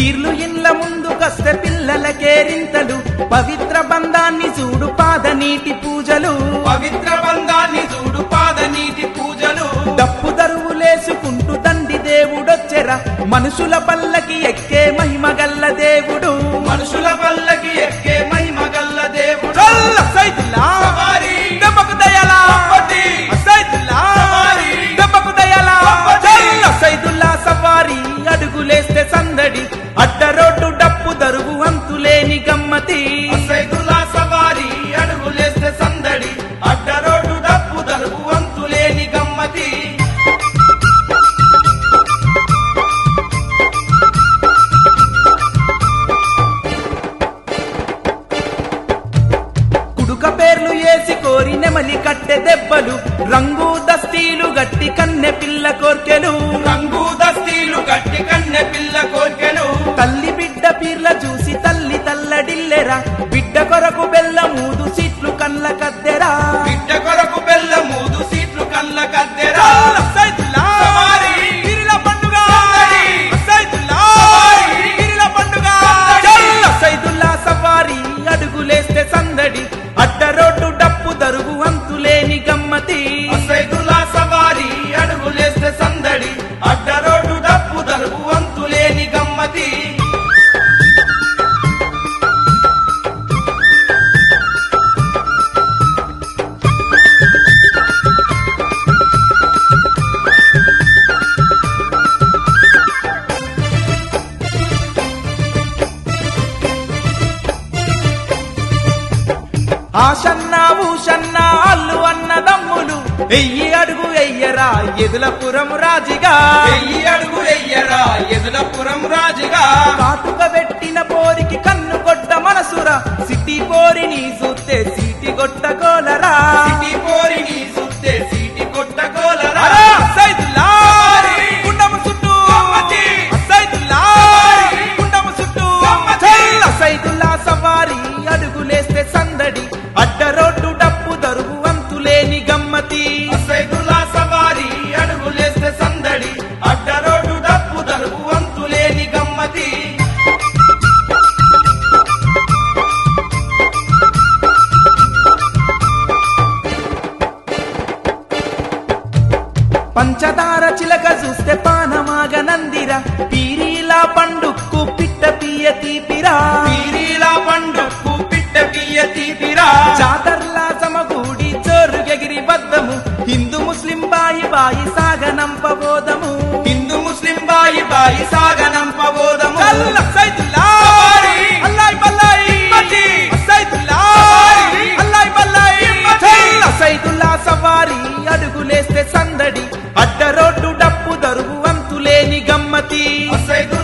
పీర్లు ఇండ్ల ముందుకొస్తే పిల్లల కేరింతలు పవిత్ర బంధాన్ని చూడు పాద నీటి పూజలు పవిత్ర బంధాన్ని చూడు పాద నీటి పూజలు డప్పు దరువులేసుకుంటూ దండి దేవుడొచ్చెరా మనుషుల పల్లకి ఎక్కే మహిమ గల్ల దేవుడు మనుషుల పల్లకి ఎక్కే మహిమ గల్ల దేవుడు చల్ల సైదుల్లా సవారీ దెబ్బకు దయలా గణపతి సైదుల్లా సవారీ దెబ్బకు దయలా గణపతి చల్ల సైదుల్లా సవారీ అడుగులేస్తే సందడి అడ్డ రోడ్డు డప్పు దరువు అంతులేని గమ్మతి సైదుల్లా సవారీ అడుగులేస్తే సందడి అడ్డ రోడ్డు డప్పు దరువు అంతులేని గమ్మతి కుడుక పేర్లు ఏసి కోరి నెమలి కట్టె దెబ్బలు రంగు దస్తీలు గట్టి కన్నె పిల్ల కోర్కెలు రంగు దస్తీలు కట్టి కన్నె పిల్ల కోర్కెలు తల్లి బిడ్డ పీర్ల చూసి తల్లి తల్లడిల్లెరా బిడ్డ కొరకు బెల్లమూదు సీట్లు కళ్ళ కద్దెరా బిడ్డ కొరకు బెల్ల మూదు సీట్లు కళ్ళ కద్దెరా సైదుల్లా సవారీ పీర్ల పండుగ సందడి. సైదుల్లా సవారీ పీర్ల పండుగ సందడి. సైదుల్లా సవారీ అడుగులేస్తే సందడి అడ్డ రోడ్డు డప్పు దరువు అంతులేని గమ్మతి సైదుల్లా సవారీ అడుగులేస్తే సందడి అడ్డ రోడ్డు డప్పు దరువు అంతులేని గమ్మతి ఆషన్న ఊషన్న అల్లు అన్న దమ్ములు ఎయ్యి అడుగు ఎయ్యరా ఎదులపురం రాజిగా వెయ్యి అడుగు ఎయ్యరా ఎదులపురం రాజుగా కాటుక పెట్టిన పోరికి కన్ను కొట్ట మనసురా సిటీ పోరిని చూస్తే సీటి కొట్ట కోలరా సిటీ పోరిని సుత్తే సీటి కొట్టగోలరా అరా సైదుల్లా సవారీ. గుండము చుట్టూ గమ్మతి. సైదుల్లా సవారీ. గుండము చుట్టూ గమ్మతి. చల్ల సైదుల్లా సవారీ అడుగులేస్తే సందడి అడ్డ రోడ్డు డప్పు దరువు అంతులేని గమ్మతి సైదుల్లా సవారీ అడుగులేస్తే సందడి అడ్డ రోడ్డు డప్పు దరువు అంతులేని గమ్మతి పంచదార చిలక చూస్తే పానమాగ నందిరా పీరీలా పండుక్కు పిట్ట పియ్య తీపిరా పీరీలా పండుకు పిట్ట పియ్య తీపిరా జాతర్లా సమగూడి జోరుగెగిరి బద్దము హిందూ ముస్లిం బాయి బాయి సాగనంపబోదము హిందూ ముస్లిం బాయి బాయి సాగనంపబోదము చల్ల సైదుల్లా సవారీ. అల్లాయ్ బల్లాయ్ హిమ్మతి. సైదుల్లా సవారీ. అల్లాయ్ బల్లాయ్ హిమ్మతి. చల్ల సైదుల్లా సవారీ అడుగులేస్తే సందడి అడ్డ రోడ్డు డప్పు దరువు అంతులేని గమ్మతి సైదుల్లా